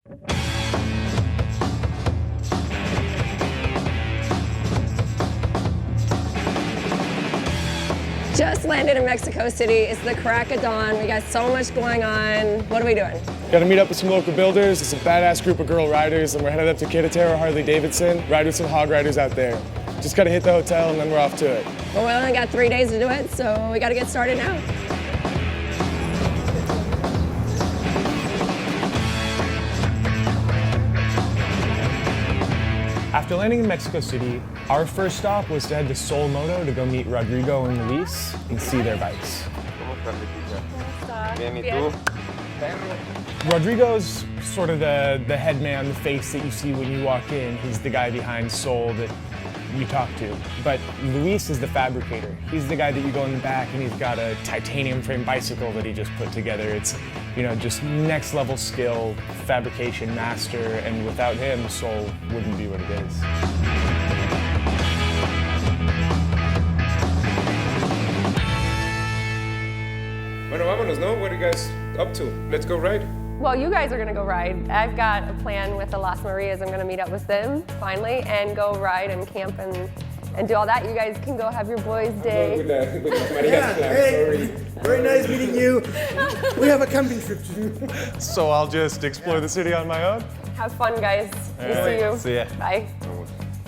Just landed in Mexico City. It's the crack of dawn. We got so much going on. What are we doing? Gotta meet up with some local builders. It's a badass group of girl riders, and we're headed up to Querétaro, Harley-Davidson, ride with some hog riders out there. Just gotta hit the hotel, and then we're off to it. Well, we only got 3 days to do it, so we gotta get started now. After landing in Mexico City, our first stop was to head to Soul Moto to go meet Rodrigo and Luis and see their bikes. Rodrigo's sort of the head man, the face that you see when you walk in. He's the guy behind Soul that you talk to. But Luis is the fabricator. He's the guy that you go in the back and he's got a titanium frame bicycle that he just put together. It's, just next level skill, fabrication master, and without him, Soul wouldn't be what it is. Bueno, vámonos, no? What are you guys up to? Let's go ride. Well, you guys are gonna go ride. I've got a plan with the Las Marias. I'm gonna meet up with them finally and go ride and camp and do all that. You guys can go have your boys' day. With Las Marias Yeah, plan, hey, sorry. very nice meeting you. We have a camping trip to do. So I'll just explore the city on my own? Have fun, guys. See you. See ya. Bye.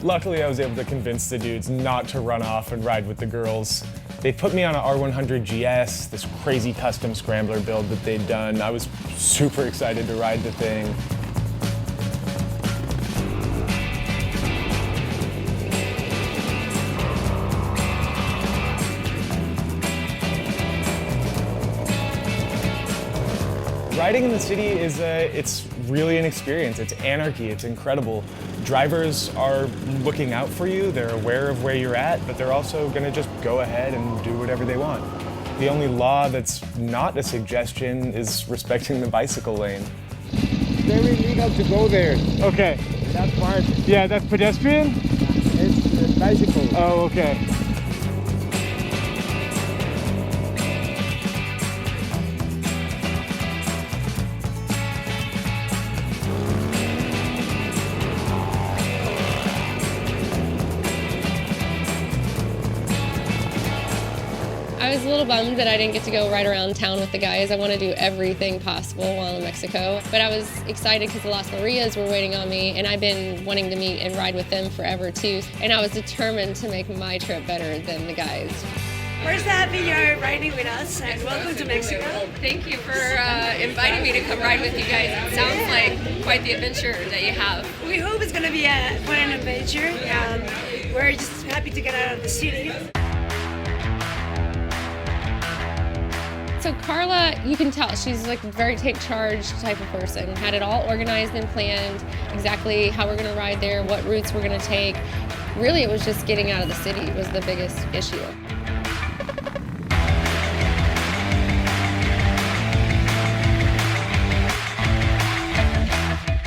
Luckily, I was able to convince the dudes not to run off and ride with the girls. They put me on an R100 GS, this crazy custom scrambler build that they'd done. I was super excited to ride the thing. Riding in the city it's really an experience. It's anarchy, it's incredible. Drivers are looking out for you, they're aware of where you're at, but they're also gonna just go ahead and do whatever they want. The only law that's not a suggestion is respecting the bicycle lane. Very legal to go there. Okay. That part. Yeah, that's pedestrian? It's bicycle. Oh, okay. I was a little bummed that I didn't get to go right around town with the guys. I want to do everything possible while in Mexico. But I was excited because the Las Marias were waiting on me, and I've been wanting to meet and ride with them forever too. And I was determined to make my trip better than the guys. We're so happy you're riding with us, and welcome to Mexico. Thank you for inviting me to come ride with you guys. It sounds like quite the adventure that you have. We hope it's going to be quite an adventure. We're just happy to get out of the city. So Carla, you can tell, she's like a very take charge type of person. Had it all organized and planned, exactly how we're gonna ride there, what routes we're gonna take. Really, it was just getting out of the city was the biggest issue.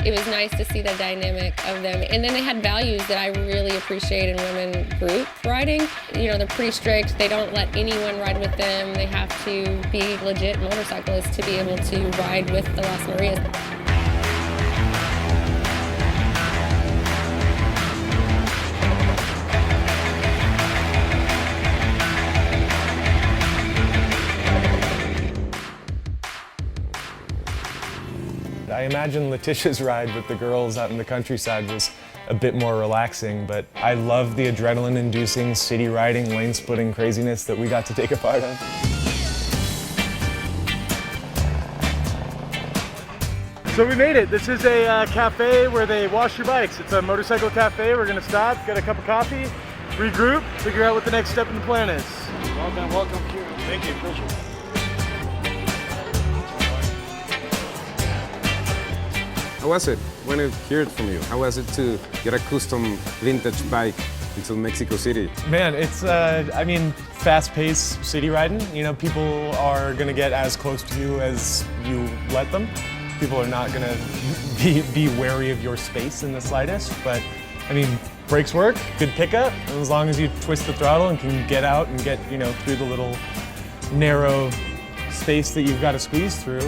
It was nice to see the dynamic of them. And then they had values that I really appreciate in women group riding. They're pretty strict. They don't let anyone ride with them. They have to be legit motorcyclists to be able to ride with the Las Marias. I imagine Letitia's ride with the girls out in the countryside was a bit more relaxing, but I love the adrenaline-inducing city riding, lane-splitting craziness that we got to take a part of. So we made it. This is a cafe where they wash your bikes. It's a motorcycle cafe. We're gonna stop, get a cup of coffee, regroup, figure out what the next step in the plan is. Welcome here. Thank you. How was it when I heard it from you? How was it to get a custom vintage bike into Mexico City? Man, it's, fast-paced city riding. People are gonna get as close to you as you let them. People are not gonna be wary of your space in the slightest, but brakes work, good pickup, and as long as you twist the throttle and can get out and get, through the little narrow space that you've got to squeeze through,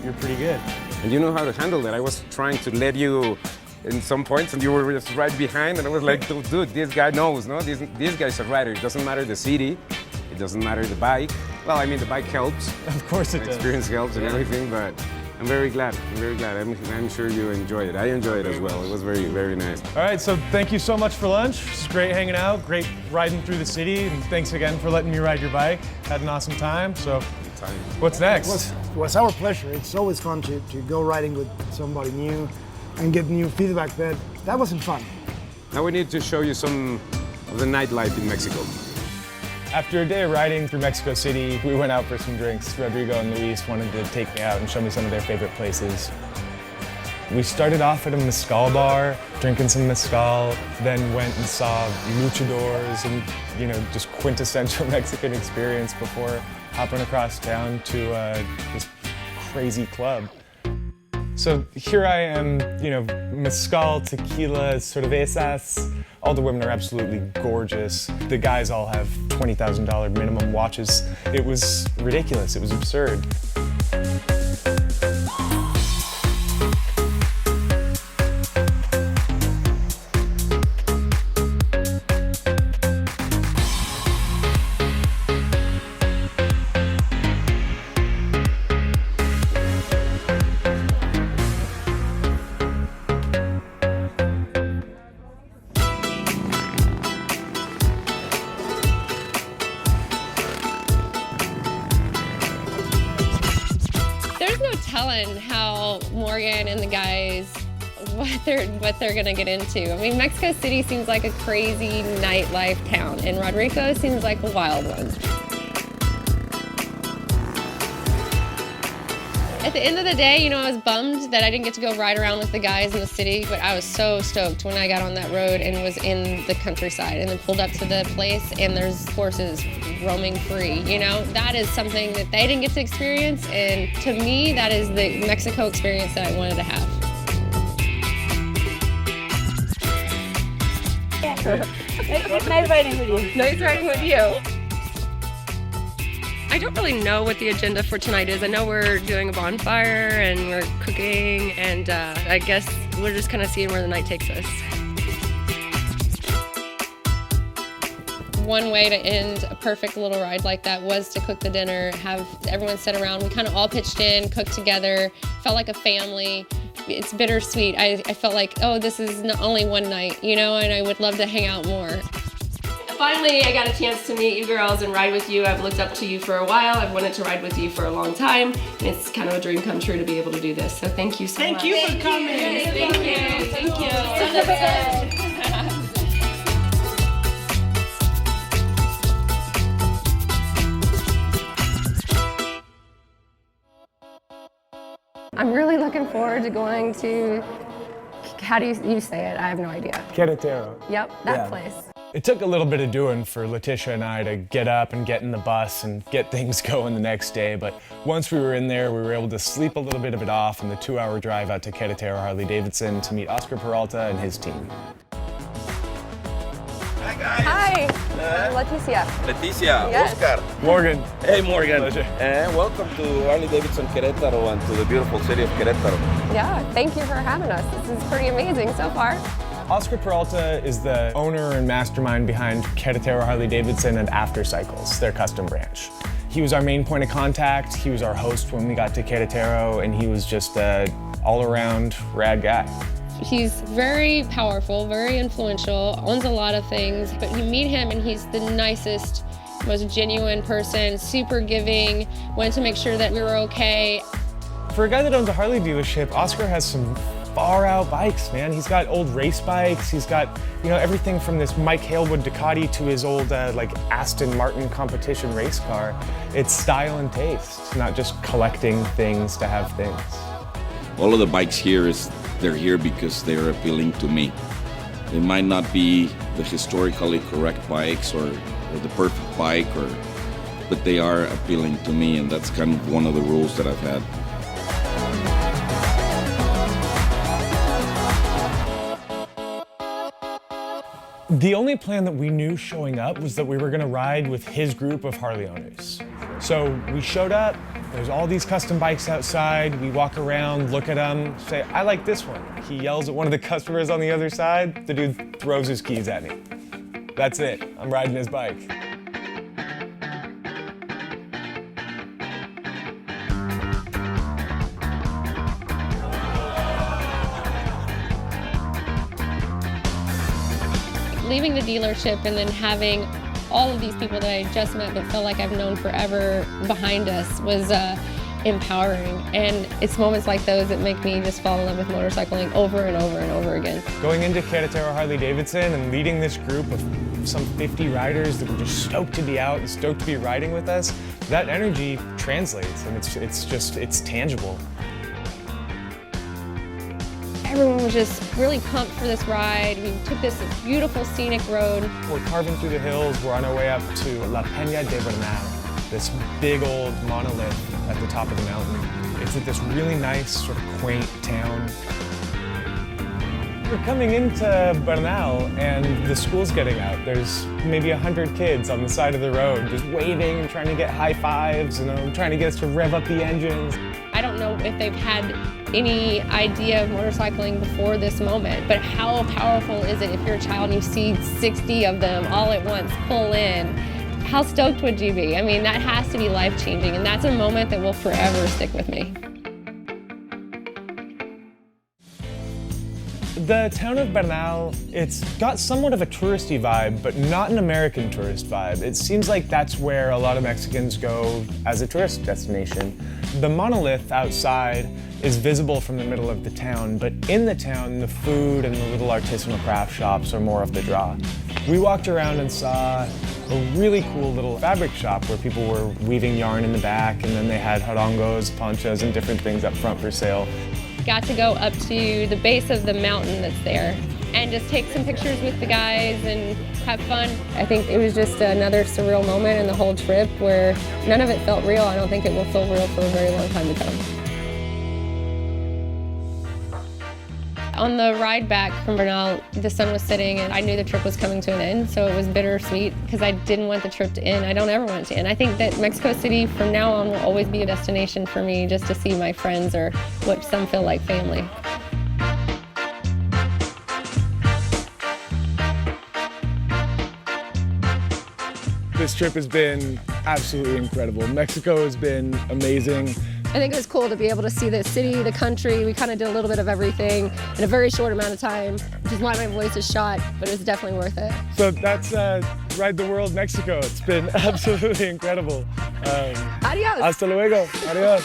you're pretty good. And you know how to handle that. I was trying to let you in some points and you were just right behind and I was like, dude, this guy knows, no? This guy's a rider. It doesn't matter the city, it doesn't matter the bike. Well, I mean, the bike helps. Of course it The does. experience helps and everything, but I'm very glad. I'm sure you enjoyed it. I enjoyed it as well. It was very, very nice. All right, so thank you so much for lunch. It's great hanging out, great riding through the city, and thanks again for letting me ride your bike. Had an awesome time, so what's next? It was our pleasure. It's always fun to go riding with somebody new and get new feedback, but that wasn't fun. Now we need to show you some of the nightlife in Mexico. After a day of riding through Mexico City, we went out for some drinks. Rodrigo and Luis wanted to take me out and show me some of their favorite places. We started off at a mezcal bar, drinking some mezcal, then went and saw luchadors and, just quintessential Mexican experience before hopping across town to this crazy club. So here I am, mezcal, tequila, cervezas. All the women are absolutely gorgeous. The guys all have $20,000 minimum watches. It was ridiculous, it was absurd. There's no telling how Morgan and the guys, what they're gonna get into. I mean, Mexico City seems like a crazy nightlife town, and Rodrigo seems like a wild one. At the end of the day, I was bummed that I didn't get to go ride around with the guys in the city, but I was so stoked when I got on that road and was in the countryside and then pulled up to the place and there's horses roaming free. That is something that they didn't get to experience, and to me, that is the Mexico experience that I wanted to have. Nice riding with you. Nice riding with you. I don't really know what the agenda for tonight is. I know we're doing a bonfire and we're cooking, and I guess we're just kind of seeing where the night takes us. One way to end a perfect little ride like that was to cook the dinner, have everyone sit around. We kind of all pitched in, cooked together, felt like a family. It's bittersweet. I felt like, oh, this is not only one night, and I would love to hang out more. Finally, I got a chance to meet you girls and ride with you. I've looked up to you for a while. I've wanted to ride with you for a long time. And it's kind of a dream come true to be able to do this. So thank you so much. Thank you for coming. Thank you. Thank you. I'm really looking forward to going to, how do you say it? I have no idea. Querétaro. Yep, that place. It took a little bit of doing for Letitia and I to get up and get in the bus and get things going the next day, but once we were in there, we were able to sleep a little bit of it off in the 2-hour drive out to Querétaro Harley-Davidson to meet Oscar Peralta and his team. Hi guys. Hi, I'm Leticia. Leticia, Yes. Oscar. Morgan. Hey Morgan. Pleasure. And welcome to Harley-Davidson Querétaro and to the beautiful city of Querétaro. Yeah, thank you for having us. This is pretty amazing so far. Oscar Peralta is the owner and mastermind behind Querétaro Harley-Davidson and After Cycles, their custom branch. He was our main point of contact, he was our host when we got to Querétaro, and he was just an all-around rad guy. He's very powerful, very influential, owns a lot of things, but you meet him and he's the nicest, most genuine person, super giving, wanted to make sure that we were okay. For a guy that owns a Harley dealership, Oscar has some far out bikes, man. He's got old race bikes. He's got, everything from this Mike Halewood Ducati to his old Aston Martin competition race car. It's style and taste, not just collecting things to have things. All of the bikes here they're here because they're appealing to me. They might not be the historically correct bikes or the perfect bike, but they are appealing to me, and that's kind of one of the rules that I've had. The only plan that we knew showing up was that we were gonna ride with his group of Harley owners. So we showed up, There's all these custom bikes outside. We walk around, look at them, say, I like this one. He yells at one of the customers on the other side. The dude throws his keys at me. That's it. I'm riding his bike. Leaving the dealership and then having all of these people that I just met that felt like I've known forever behind us was empowering. And it's moments like those that make me just fall in love with motorcycling over and over and over again. Going into Querétaro Harley-Davidson and leading this group of some 50 riders that were just stoked to be out and stoked to be riding with us, that energy translates and it's tangible. Everyone was just really pumped for this ride. We took this beautiful scenic road. We're carving through the hills. We're on our way up to La Peña de Bernal, this big old monolith at the top of the mountain. It's at this really nice, sort of quaint town. We're coming into Bernal and the school's getting out. There's maybe 100 kids on the side of the road just waving and trying to get high fives and trying to get us to rev up the engines. I don't know if they've had any idea of motorcycling before this moment, but how powerful is it if you're a child and you see 60 of them all at once pull in? How stoked would you be? I mean, that has to be life-changing, and that's a moment that will forever stick with me. The town of Bernal, it's got somewhat of a touristy vibe, but not an American tourist vibe. It seems like that's where a lot of Mexicans go as a tourist destination. The monolith outside is visible from the middle of the town, but in the town, the food and the little artisanal craft shops are more of the draw. We walked around and saw a really cool little fabric shop where people were weaving yarn in the back, and then they had harongos, ponchos, and different things up front for sale. Got to go up to the base of the mountain that's there and just take some pictures with the guys and have fun. I think it was just another surreal moment in the whole trip where none of it felt real. I don't think it will feel real for a very long time to come. On the ride back from Bernal, the sun was setting and I knew the trip was coming to an end, so it was bittersweet because I didn't want the trip to end. I don't ever want it to end. I think that Mexico City from now on will always be a destination for me just to see my friends or what some feel like family. This trip has been absolutely incredible. Mexico has been amazing. I think it was cool to be able to see the city, the country. We kind of did a little bit of everything in a very short amount of time, which is why my voice is shot, but it was definitely worth it. So that's Ride the World Mexico. It's been absolutely incredible. Adios. Hasta luego. Adios.